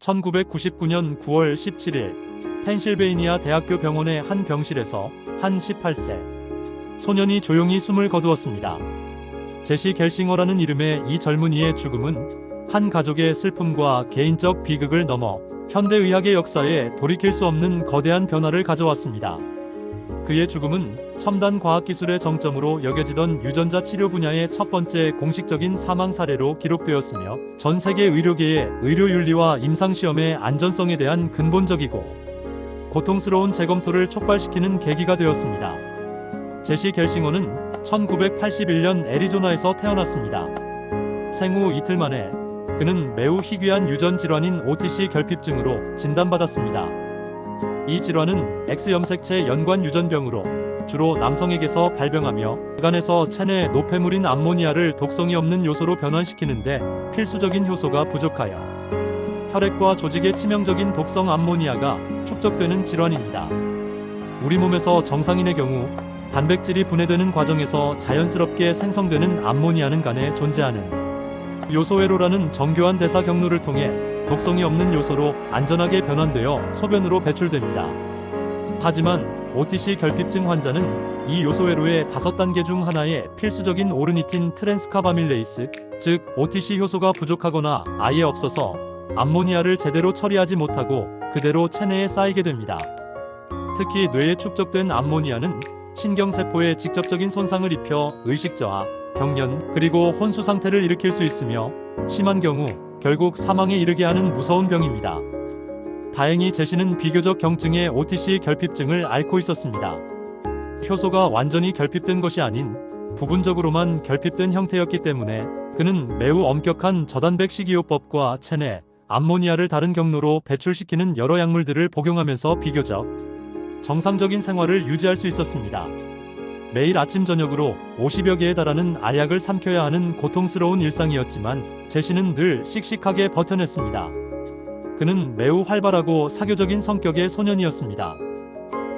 1999년 9월 17일 펜실베이니아 대학교 병원의 한 병실에서 한 18세 소년이 조용히 숨을 거두었습니다. 제시 겔싱어라는 이름의 이 젊은이의 죽음은 한 가족의 슬픔과 개인적 비극을 넘어 현대의학의 역사에 돌이킬 수 없는 거대한 변화를 가져왔습니다. 그의 죽음은 첨단 과학기술의 정점으로 여겨지던 유전자 치료 분야의 첫 번째 공식적인 사망 사례로 기록되었으며 전 세계 의료계의 의료윤리와 임상시험의 안전성에 대한 근본적이고 고통스러운 재검토를 촉발시키는 계기가 되었습니다. 제시 겔싱어는 1981년 애리조나에서 태어났습니다. 생후 이틀 만에 그는 매우 희귀한 유전 질환인 OTC 결핍증으로 진단받았습니다. 이 질환은 X염색체 연관 유전병으로 주로 남성에게서 발병하며 뇌간에서 체내 노폐물인 암모니아를 독성이 없는 요소로 변환시키는데 필수적인 효소가 부족하여 혈액과 조직에 치명적인 독성 암모니아가 축적되는 질환입니다. 우리 몸에서 정상인의 경우 단백질이 분해되는 과정에서 자연스럽게 생성되는 암모니아는 간에 존재하는 요소회로라는 정교한 대사 경로를 통해 독성이 없는 요소로 안전하게 변환되어 소변으로 배출됩니다. 하지만 OTC 결핍증 환자는 이 요소회로의 5단계 중 하나의 필수적인 오르니틴 트랜스카바밀레이스, 즉 OTC 효소가 부족하거나 아예 없어서 암모니아를 제대로 처리하지 못하고 그대로 체내에 쌓이게 됩니다. 특히 뇌에 축적된 암모니아는 신경세포에 직접적인 손상을 입혀 의식저하, 경련, 그리고 혼수 상태를 일으킬 수 있으며 심한 경우 결국 사망에 이르게 하는 무서운 병입니다. 다행히 제시는 비교적 경증의 OTC 결핍증을 앓고 있었습니다. 효소가 완전히 결핍된 것이 아닌 부분적으로만 결핍된 형태였기 때문에 그는 매우 엄격한 저단백 식이요법과 체내 암모니아를 다른 경로로 배출시키는 여러 약물들을 복용하면서 비교적 정상적인 생활을 유지할 수 있었습니다. 매일 아침 저녁으로 50여 개에 달하는 알약을 삼켜야 하는 고통스러운 일상이었지만 제시는 늘 씩씩하게 버텨냈습니다. 그는 매우 활발하고 사교적인 성격의 소년이었습니다.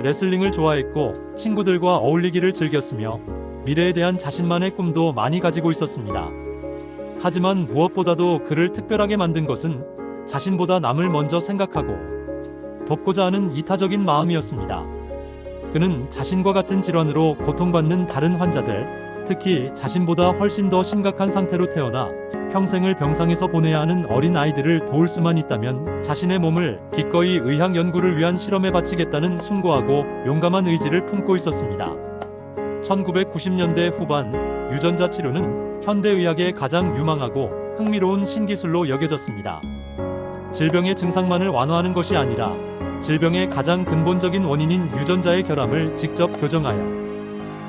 레슬링을 좋아했고 친구들과 어울리기를 즐겼으며 미래에 대한 자신만의 꿈도 많이 가지고 있었습니다. 하지만 무엇보다도 그를 특별하게 만든 것은 자신보다 남을 먼저 생각하고 돕고자 하는 이타적인 마음이었습니다. 그는 자신과 같은 질환으로 고통받는 다른 환자들, 특히 자신보다 훨씬 더 심각한 상태로 태어나 평생을 병상에서 보내야 하는 어린 아이들을 도울 수만 있다면 자신의 몸을 기꺼이 의학 연구를 위한 실험에 바치겠다는 숭고하고 용감한 의지를 품고 있었습니다. 1990년대 후반, 유전자 치료는 현대의학의 가장 유망하고 흥미로운 신기술로 여겨졌습니다. 질병의 증상만을 완화하는 것이 아니라 질병의 가장 근본적인 원인인 유전자의 결함을 직접 교정하여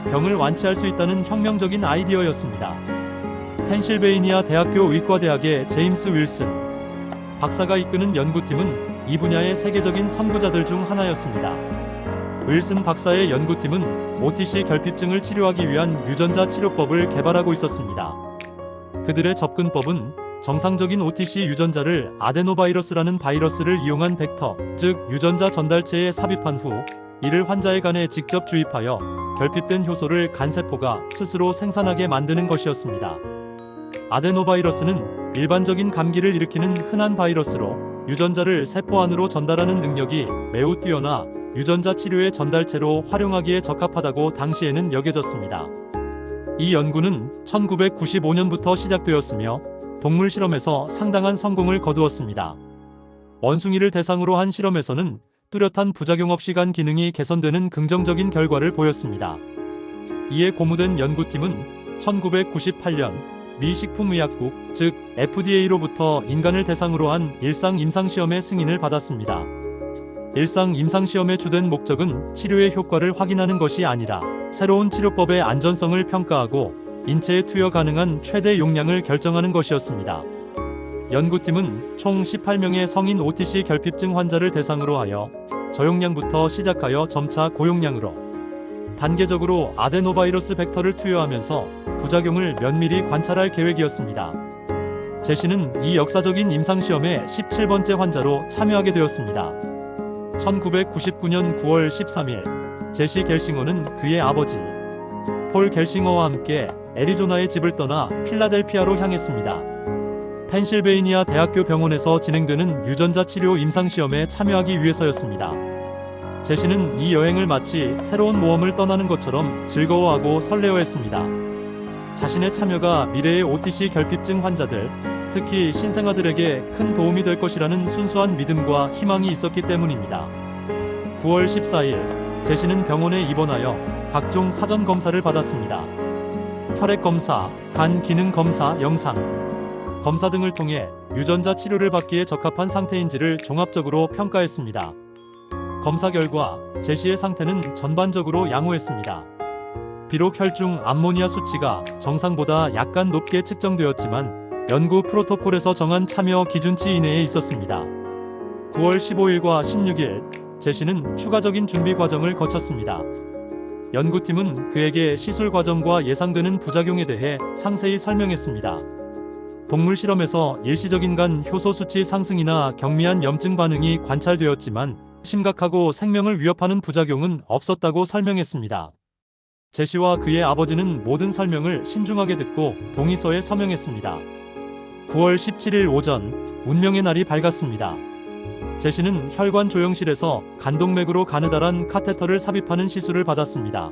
병을 완치할 수 있다는 혁명적인 아이디어였습니다. 펜실베이니아 대학교 의과대학의 제임스 윌슨 박사가 이끄는 연구팀은 이 분야의 세계적인 선구자들 중 하나였습니다. 윌슨 박사의 연구팀은 OTC 결핍증을 치료하기 위한 유전자 치료법을 개발하고 있었습니다. 그들의 접근법은 정상적인 OTC 유전자를 아데노바이러스라는 바이러스를 이용한 벡터, 즉 유전자 전달체에 삽입한 후 이를 환자의 간에 직접 주입하여 결핍된 효소를 간세포가 스스로 생산하게 만드는 것이었습니다. 아데노바이러스는 일반적인 감기를 일으키는 흔한 바이러스로 유전자를 세포 안으로 전달하는 능력이 매우 뛰어나 유전자 치료의 전달체로 활용하기에 적합하다고 당시에는 여겨졌습니다. 이 연구는 1995년부터 시작되었으며 동물 실험에서 상당한 성공을 거두었습니다. 원숭이를 대상으로 한 실험에서는 뚜렷한 부작용 없이 간 기능이 개선되는 긍정적인 결과를 보였습니다. 이에 고무된 연구팀은 1998년 미 식품의약국, 즉 FDA로부터 인간을 대상으로 한 일상 임상시험의 승인을 받았습니다. 일상 임상시험의 주된 목적은 치료의 효과를 확인하는 것이 아니라 새로운 치료법의 안전성을 평가하고 인체에 투여 가능한 최대 용량을 결정하는 것이었습니다. 연구팀은 총 18명의 성인 OTC 결핍증 환자를 대상으로 하여 저용량부터 시작하여 점차 고용량으로 단계적으로 아데노바이러스 벡터를 투여하면서 부작용을 면밀히 관찰할 계획이었습니다. 제시는 이 역사적인 임상시험의 17번째 환자로 참여하게 되었습니다. 1999년 9월 13일, 제시 겔싱어는 그의 아버지 폴 겔싱어와 함께 애리조나의 집을 떠나 필라델피아로 향했습니다. 펜실베이니아 대학교 병원에서 진행되는 유전자 치료 임상시험에 참여하기 위해서였습니다. 제시는 이 여행을 마치 새로운 모험을 떠나는 것처럼 즐거워하고 설레어했습니다. 자신의 참여가 미래의 OTC 결핍증 환자들, 특히 신생아들에게 큰 도움이 될 것이라는 순수한 믿음과 희망이 있었기 때문입니다. 9월 14일, 제시는 병원에 입원하여 각종 사전 검사를 받았습니다. 혈액 검사, 간 기능 검사 영상, 검사 등을 통해 유전자 치료를 받기에 적합한 상태인지를 종합적으로 평가했습니다. 검사 결과 제시의 상태는 전반적으로 양호했습니다. 비록 혈중 암모니아 수치가 정상보다 약간 높게 측정되었지만 연구 프로토콜에서 정한 참여 기준치 이내에 있었습니다. 9월 15일과 16일, 제시는 추가적인 준비 과정을 거쳤습니다. 연구팀은 그에게 시술 과정과 예상되는 부작용에 대해 상세히 설명했습니다. 동물 실험에서 일시적인 간 효소 수치 상승이나 경미한 염증 반응이 관찰되었지만 심각하고 생명을 위협하는 부작용은 없었다고 설명했습니다. 제시와 그의 아버지는 모든 설명을 신중하게 듣고 동의서에 서명했습니다. 9월 17일 오전, 운명의 날이 밝았습니다. 제시는 혈관 조영실에서 간동맥으로 가느다란 카테터를 삽입하는 시술을 받았습니다.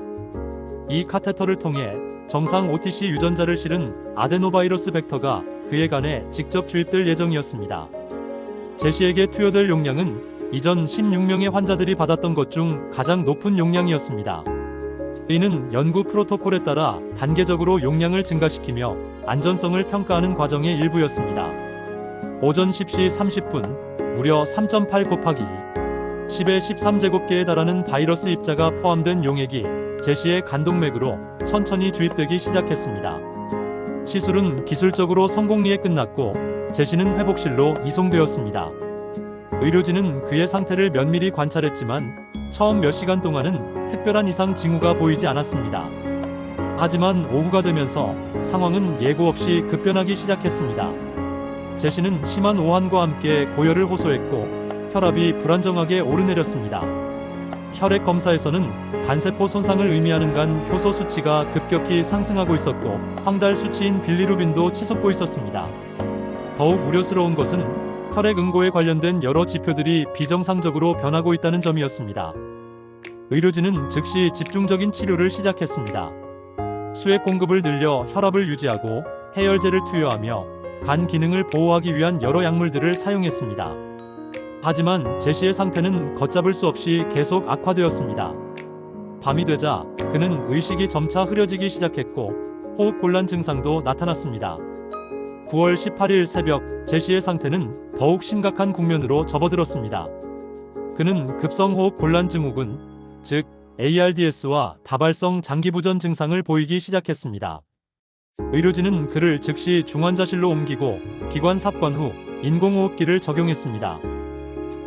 이 카테터를 통해 정상 OTC 유전자를 실은 아데노바이러스 벡터가 그의 간에 직접 주입될 예정이었습니다. 제시에게 투여될 용량은 이전 16명의 환자들이 받았던 것 중 가장 높은 용량이었습니다. 이는 연구 프로토콜에 따라 단계적으로 용량을 증가시키며 안전성을 평가하는 과정의 일부였습니다. 오전 10시 30분, 무려 3.8 곱하기 10의 13제곱계에 달하는 바이러스 입자가 포함된 용액이 제시의 간동맥으로 천천히 주입되기 시작했습니다. 시술은 기술적으로 성공리에 끝났고 제시는 회복실로 이송되었습니다. 의료진은 그의 상태를 면밀히 관찰했지만 처음 몇 시간 동안은 특별한 이상 징후가 보이지 않았습니다. 하지만 오후가 되면서 상황은 예고 없이 급변하기 시작했습니다. 제시는 심한 오한과 함께 고열을 호소했고 혈압이 불안정하게 오르내렸습니다. 혈액 검사에서는 간세포 손상을 의미하는 간 효소 수치가 급격히 상승하고 있었고 황달 수치인 빌리루빈도 치솟고 있었습니다. 더욱 우려스러운 것은 혈액 응고에 관련된 여러 지표들이 비정상적으로 변하고 있다는 점이었습니다. 의료진은 즉시 집중적인 치료를 시작했습니다. 수액 공급을 늘려 혈압을 유지하고 해열제를 투여하며 간 기능을 보호하기 위한 여러 약물들을 사용했습니다. 하지만 제시의 상태는 걷잡을 수 없이 계속 악화되었습니다. 밤이 되자 그는 의식이 점차 흐려지기 시작했고 호흡 곤란 증상도 나타났습니다. 9월 18일 새벽, 제시의 상태는 더욱 심각한 국면으로 접어들었습니다. 그는 급성호흡 곤란 증후군, 즉 ARDS와 다발성 장기부전 증상을 보이기 시작했습니다. 의료진은 그를 즉시 중환자실로 옮기고 기관 삽관 후 인공호흡기를 적용했습니다.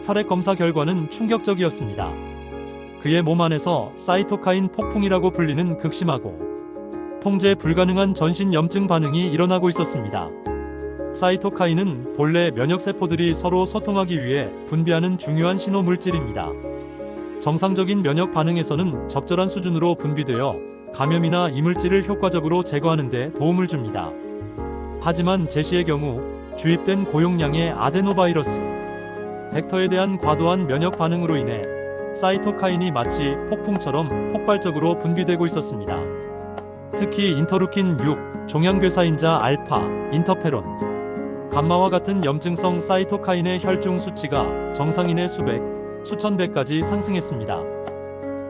혈액 검사 결과는 충격적이었습니다. 그의 몸 안에서 사이토카인 폭풍이라고 불리는 극심하고 통제 불가능한 전신 염증 반응이 일어나고 있었습니다. 사이토카인은 본래 면역세포들이 서로 소통하기 위해 분비하는 중요한 신호 물질입니다. 정상적인 면역 반응에서는 적절한 수준으로 분비되어 감염이나 이물질을 효과적으로 제거하는 데 도움을 줍니다. 하지만 제시의 경우 주입된 고용량의 아데노바이러스 벡터에 대한 과도한 면역 반응으로 인해 사이토카인이 마치 폭풍처럼 폭발적으로 분비되고 있었습니다. 특히 인터루킨 6, 종양괴사인자 알파, 인터페론, 감마와 같은 염증성 사이토카인의 혈중 수치가 정상인의 수백, 수천 배까지 상승했습니다.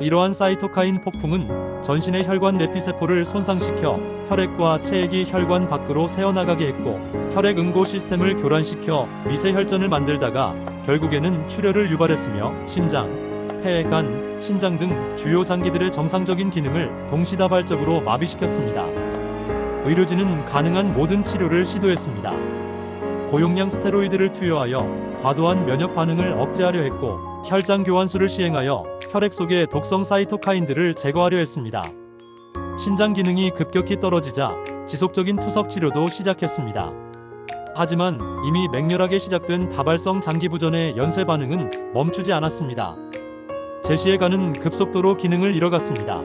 이러한 사이토카인 폭풍은 전신의 혈관 내피세포를 손상시켜 혈액과 체액이 혈관 밖으로 새어나가게 했고 혈액 응고 시스템을 교란시켜 미세혈전을 만들다가 결국에는 출혈을 유발했으며 심장, 폐, 간, 신장 등 주요 장기들의 정상적인 기능을 동시다발적으로 마비시켰습니다. 의료진은 가능한 모든 치료를 시도했습니다. 고용량 스테로이드를 투여하여 과도한 면역 반응을 억제하려 했고 혈장 교환술을 시행하여 혈액 속의 독성 사이토카인들을 제거하려 했습니다. 신장 기능이 급격히 떨어지자 지속적인 투석 치료도 시작했습니다. 하지만 이미 맹렬하게 시작된 다발성 장기부전의 연쇄 반응은 멈추지 않았습니다. 제시의 간은 급속도로 기능을 잃어갔습니다.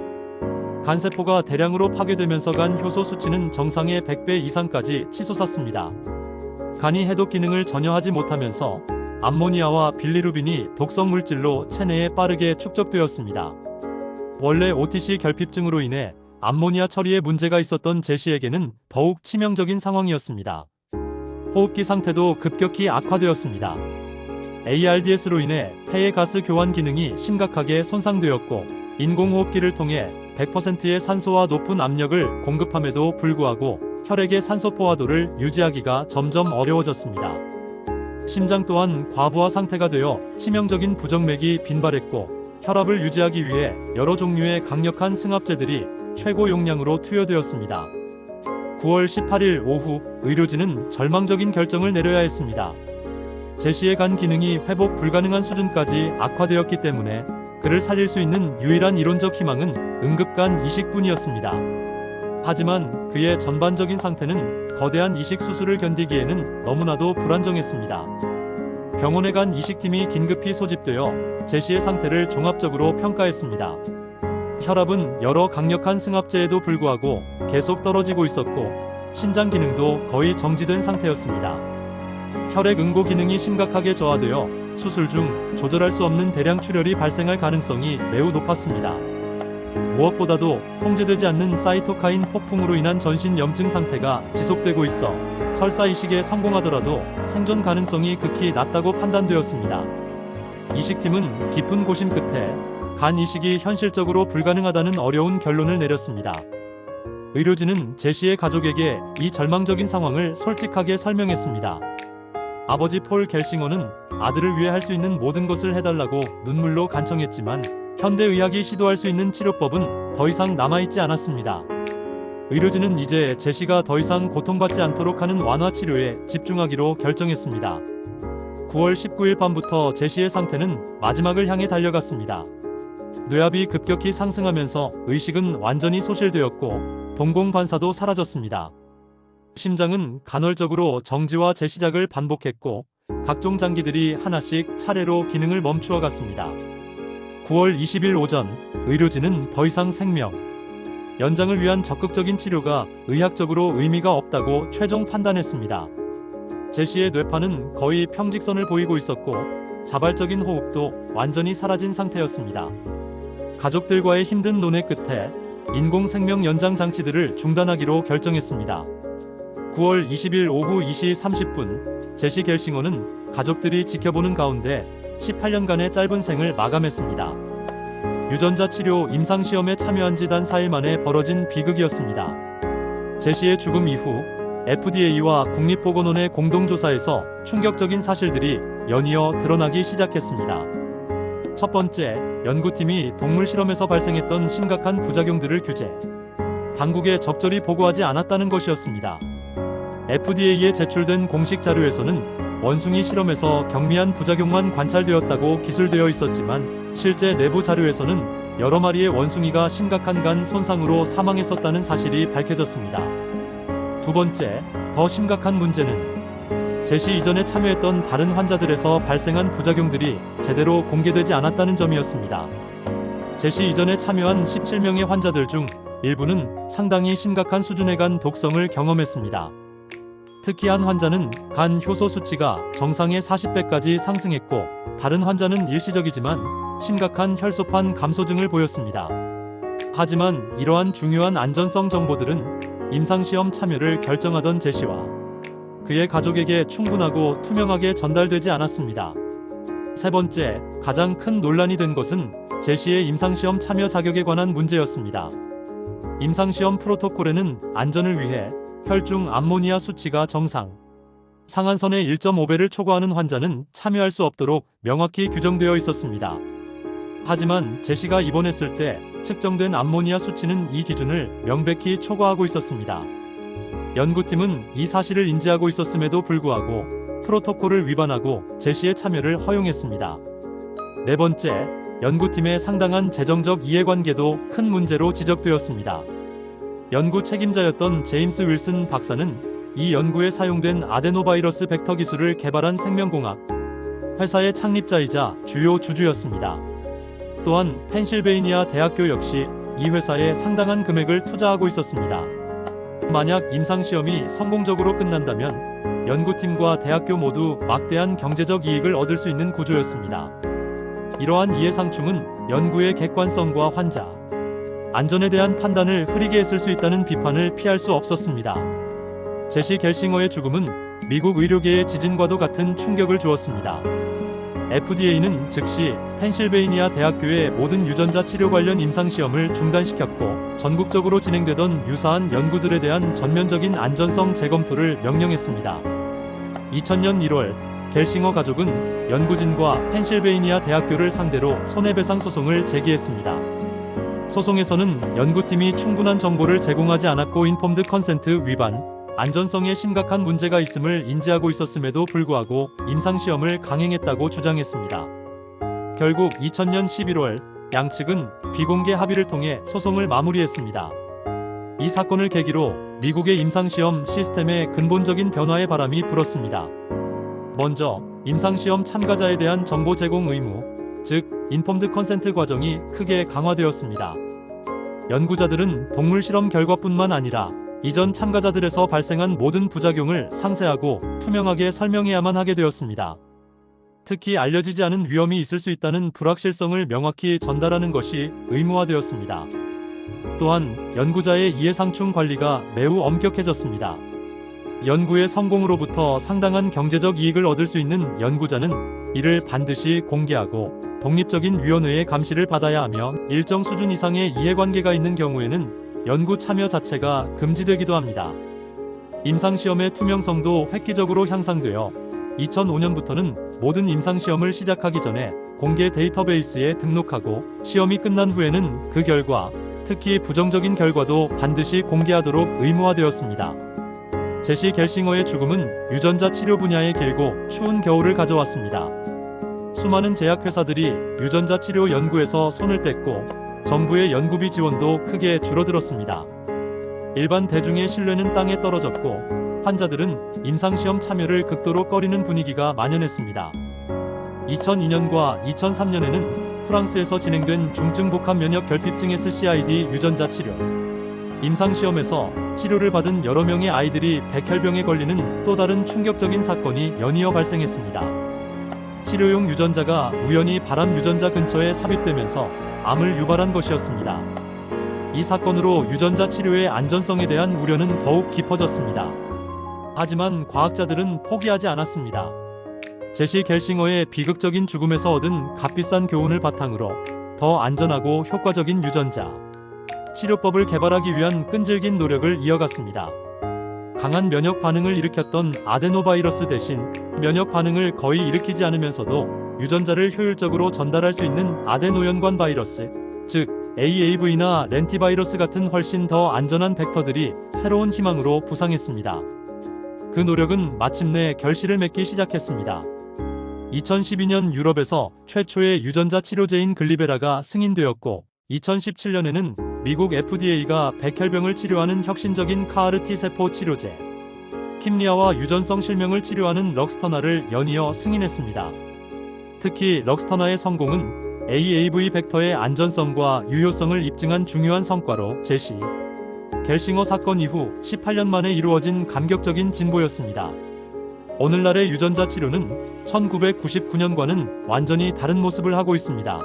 간세포가 대량으로 파괴되면서 간 효소 수치는 정상의 100배 이상까지 치솟았습니다. 간이 해독 기능을 전혀 하지 못하면서 암모니아와 빌리루빈이 독성 물질로 체내에 빠르게 축적되었습니다. 원래 OTC 결핍증으로 인해 암모니아 처리에 문제가 있었던 제시에게는 더욱 치명적인 상황이었습니다. 호흡기 상태도 급격히 악화되었습니다. ARDS로 인해 폐의 가스 교환 기능이 심각하게 손상되었고 인공호흡기를 통해 100%의 산소와 높은 압력을 공급함에도 불구하고 혈액의 산소 포화도를 유지하기가 점점 어려워졌습니다. 심장 또한 과부하 상태가 되어 치명적인 부정맥이 빈발했고 혈압을 유지하기 위해 여러 종류의 강력한 승합제들이 최고 용량으로 투여되었습니다. 9월 18일 오후 의료진은 절망적인 결정을 내려야 했습니다. 제시의 간 기능이 회복 불가능한 수준까지 악화되었기 때문에 그를 살릴 수 있는 유일한 이론적 희망은 응급간 이식뿐이었습니다. 하지만 그의 전반적인 상태는 거대한 이식 수술을 견디기에는 너무나도 불안정했습니다. 병원에 간 이식팀이 긴급히 소집되어 제시의 상태를 종합적으로 평가했습니다. 혈압은 여러 강력한 승합제에도 불구하고 계속 떨어지고 있었고 신장 기능도 거의 정지된 상태였습니다. 혈액 응고 기능이 심각하게 저하되어 수술 중 조절할 수 없는 대량 출혈이 발생할 가능성이 매우 높았습니다. 무엇보다도 통제되지 않는 사이토카인 폭풍으로 인한 전신 염증 상태가 지속되고 있어 설사 이식에 성공하더라도 생존 가능성이 극히 낮다고 판단되었습니다. 이식팀은 깊은 고심 끝에 간 이식이 현실적으로 불가능하다는 어려운 결론을 내렸습니다. 의료진은 제시의 가족에게 이 절망적인 상황을 솔직하게 설명했습니다. 아버지 폴 겔싱어는 아들을 위해 할 수 있는 모든 것을 해달라고 눈물로 간청했지만 현대의학이 시도할 수 있는 치료법은 더 이상 남아있지 않았습니다. 의료진은 이제 제시가 더 이상 고통받지 않도록 하는 완화 치료에 집중하기로 결정했습니다. 9월 19일 밤부터 제시의 상태는 마지막을 향해 달려갔습니다. 뇌압이 급격히 상승하면서 의식은 완전히 소실되었고 동공반사도 사라졌습니다. 심장은 간헐적으로 정지와 재시작을 반복했고 각종 장기들이 하나씩 차례로 기능을 멈추어 갔습니다. 9월 20일 오전 의료진은 더 이상 생명 연장을 위한 적극적인 치료가 의학적으로 의미가 없다고 최종 판단했습니다. 제시의 뇌파는 거의 평직선을 보이고 있었고 자발적인 호흡도 완전히 사라진 상태였습니다. 가족들과의 힘든 논의 끝에 인공 생명 연장 장치들을 중단하기로 결정했습니다. 9월 20일 오후 2시 30분 제시 겔싱어는 가족들이 지켜보는 가운데 18년간의 짧은 생을 마감했습니다. 유전자 치료 임상시험에 참여한 지 단 4일 만에 벌어진 비극이었습니다. 제시의 죽음 이후 FDA와 국립보건원의 공동조사에서 충격적인 사실들이 연이어 드러나기 시작했습니다. 첫 번째, 연구팀이 동물 실험에서 발생했던 심각한 부작용들을 규제, 당국에 적절히 보고하지 않았다는 것이었습니다. FDA에 제출된 공식 자료에서는 원숭이 실험에서 경미한 부작용만 관찰되었다고 기술되어 있었지만 실제 내부 자료에서는 여러 마리의 원숭이가 심각한 간 손상으로 사망했었다는 사실이 밝혀졌습니다. 두 번째, 더 심각한 문제는 제시 이전에 참여했던 다른 환자들에서 발생한 부작용들이 제대로 공개되지 않았다는 점이었습니다. 제시 이전에 참여한 17명의 환자들 중 일부는 상당히 심각한 수준의 간 독성을 경험했습니다. 특히 한 환자는 간 효소 수치가 정상의 40배까지 상승했고 다른 환자는 일시적이지만 심각한 혈소판 감소증을 보였습니다. 하지만 이러한 중요한 안전성 정보들은 임상시험 참여를 결정하던 제시와 그의 가족에게 충분하고 투명하게 전달되지 않았습니다. 세 번째, 가장 큰 논란이 된 것은 제시의 임상시험 참여 자격에 관한 문제였습니다. 임상시험 프로토콜에는 안전을 위해 혈중 암모니아 수치가 정상 상한선의 1.5배를 초과하는 환자는 참여할 수 없도록 명확히 규정되어 있었습니다. 하지만 제시가 입원했을 때 측정된 암모니아 수치는 이 기준을 명백히 초과하고 있었습니다. 연구팀은 이 사실을 인지하고 있었음에도 불구하고 프로토콜을 위반하고 제시의 참여를 허용했습니다. 네 번째, 연구팀의 상당한 재정적 이해관계도 큰 문제로 지적되었습니다. 연구 책임자였던 제임스 윌슨 박사는 이 연구에 사용된 아데노바이러스 벡터 기술을 개발한 생명공학 회사의 창립자이자 주요 주주였습니다. 또한 펜실베이니아 대학교 역시 이 회사에 상당한 금액을 투자하고 있었습니다. 만약 임상시험이 성공적으로 끝난다면 연구팀과 대학교 모두 막대한 경제적 이익을 얻을 수 있는 구조였습니다. 이러한 이해상충은 연구의 객관성과 환자 안전에 대한 판단을 흐리게 했을 수 있다는 비판을 피할 수 없었습니다. 제시 겔싱어의 죽음은 미국 의료계의 지진과도 같은 충격을 주었습니다. FDA는 즉시 펜실베이니아 대학교의 모든 유전자 치료 관련 임상시험을 중단시켰고 전국적으로 진행되던 유사한 연구들에 대한 전면적인 안전성 재검토를 명령했습니다. 2000년 1월 겔싱어 가족은 연구진과 펜실베이니아 대학교를 상대로 손해배상 소송을 제기했습니다. 소송에서는 연구팀이 충분한 정보를 제공하지 않았고 인폼드 컨센트 위반, 안전성에 심각한 문제가 있음을 인지하고 있었음에도 불구하고 임상시험을 강행했다고 주장했습니다. 결국 2000년 11월 양측은 비공개 합의를 통해 소송을 마무리했습니다. 이 사건을 계기로 미국의 임상시험 시스템에 근본적인 변화의 바람이 불었습니다. 먼저 임상시험 참가자에 대한 정보 제공 의무, 즉 인폼드 컨센트 과정이 크게 강화되었습니다. 연구자들은 동물 실험 결과뿐만 아니라 이전 참가자들에서 발생한 모든 부작용을 상세하고 투명하게 설명해야만 하게 되었습니다. 특히 알려지지 않은 위험이 있을 수 있다는 불확실성을 명확히 전달하는 것이 의무화되었습니다. 또한 연구자의 이해상충 관리가 매우 엄격해졌습니다. 연구의 성공으로부터 상당한 경제적 이익을 얻을 수 있는 연구자는 이를 반드시 공개하고 독립적인 위원회의 감시를 받아야 하며 일정 수준 이상의 이해관계가 있는 경우에는 연구 참여 자체가 금지되기도 합니다. 임상시험의 투명성도 획기적으로 향상되어 2005년부터는 모든 임상시험을 시작하기 전에 공개 데이터베이스에 등록하고 시험이 끝난 후에는 그 결과, 특히 부정적인 결과도 반드시 공개하도록 의무화되었습니다. 제시 겔싱어의 죽음은 유전자 치료 분야에 길고 추운 겨울을 가져왔습니다. 수많은 제약회사들이 유전자 치료 연구에서 손을 뗐고 정부의 연구비 지원도 크게 줄어들었습니다. 일반 대중의 신뢰는 땅에 떨어졌고 환자들은 임상시험 참여를 극도로 꺼리는 분위기가 만연했습니다. 2002년과 2003년에는 프랑스에서 진행된 중증복합 면역 결핍증 SCID 유전자 치료 임상시험에서 치료를 받은 여러 명의 아이들이 백혈병에 걸리는 또 다른 충격적인 사건이 연이어 발생했습니다. 치료용 유전자가 우연히 발암 유전자 근처에 삽입되면서 암을 유발한 것이었습니다. 이 사건으로 유전자 치료의 안전성에 대한 우려는 더욱 깊어졌습니다. 하지만 과학자들은 포기하지 않았습니다. 제시 겔싱어의 비극적인 죽음에서 얻은 값비싼 교훈을 바탕으로 더 안전하고 효과적인 유전자 치료법을 개발하기 위한 끈질긴 노력을 이어갔습니다. 강한 면역 반응을 일으켰던 아데노바이러스 대신 면역 반응을 거의 일으키지 않으면서도 유전자를 효율적으로 전달할 수 있는 아데노연관 바이러스, 즉 AAV나 렌티바이러스 같은 훨씬 더 안전한 벡터들이 새로운 희망으로 부상했습니다. 그 노력은 마침내 결실을 맺기 시작했습니다. 2012년 유럽에서 최초의 유전자 치료제인 글리베라가 승인되었고 2017년에는 미국 FDA가 백혈병을 치료하는 혁신적인 CAR-T 세포 치료제 킴리아와 유전성 실명을 치료하는 럭스터나를 연이어 승인했습니다. 특히 럭스터나의 성공은 AAV 벡터의 안전성과 유효성을 입증한 중요한 성과로 제시 겔싱어 사건 이후 18년 만에 이루어진 감격적인 진보였습니다. 오늘날의 유전자 치료는 1999년과는 완전히 다른 모습을 하고 있습니다.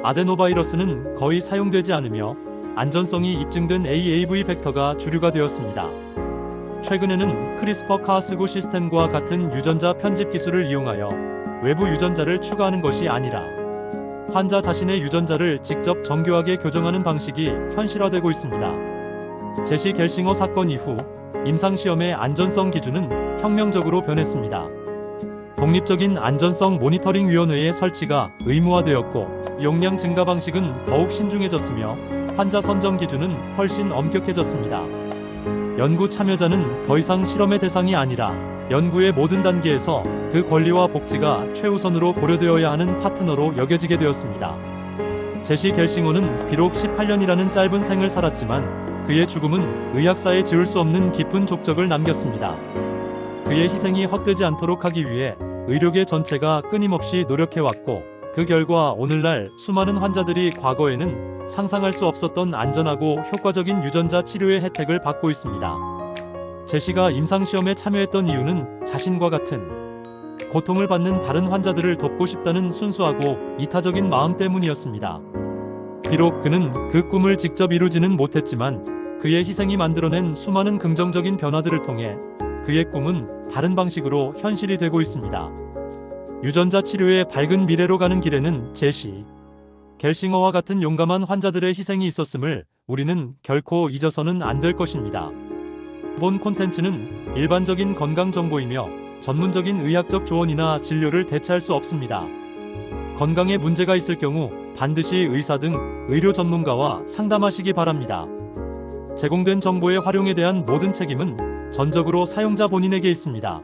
아데노바이러스는 거의 사용되지 않으며 안전성이 입증된 AAV 벡터가 주류가 되었습니다. 최근에는 크리스퍼-카스고 시스템과 같은 유전자 편집 기술을 이용하여 외부 유전자를 추가하는 것이 아니라 환자 자신의 유전자를 직접 정교하게 교정하는 방식이 현실화되고 있습니다. 제시 겔싱어 사건 이후 임상시험의 안전성 기준은 혁명적으로 변했습니다. 독립적인 안전성 모니터링 위원회의 설치가 의무화되었고 용량 증가 방식은 더욱 신중해졌으며 환자 선정 기준은 훨씬 엄격해졌습니다. 연구 참여자는 더 이상 실험의 대상이 아니라 연구의 모든 단계에서 그 권리와 복지가 최우선으로 고려되어야 하는 파트너로 여겨지게 되었습니다. 제시 겔싱어는 비록 18년이라는 짧은 생을 살았지만 그의 죽음은 의학사에 지울 수 없는 깊은 족적을 남겼습니다. 그의 희생이 헛되지 않도록 하기 위해 의료계 전체가 끊임없이 노력해왔고 그 결과 오늘날 수많은 환자들이 과거에는 상상할 수 없었던 안전하고 효과적인 유전자 치료의 혜택을 받고 있습니다. 제시가 임상시험에 참여했던 이유는 자신과 같은 고통을 받는 다른 환자들을 돕고 싶다는 순수하고 이타적인 마음 때문이었습니다. 비록 그는 그 꿈을 직접 이루지는 못했지만 그의 희생이 만들어낸 수많은 긍정적인 변화들을 통해 그의 꿈은 다른 방식으로 현실이 되고 있습니다. 유전자 치료의 밝은 미래로 가는 길에는 제시 겔싱어와 같은 용감한 환자들의 희생이 있었음을 우리는 결코 잊어서는 안 될 것입니다. 본 콘텐츠는 일반적인 건강 정보이며 전문적인 의학적 조언이나 진료를 대체할 수 없습니다. 건강에 문제가 있을 경우 반드시 의사 등 의료 전문가와 상담하시기 바랍니다. 제공된 정보의 활용에 대한 모든 책임은 전적으로 사용자 본인에게 있습니다.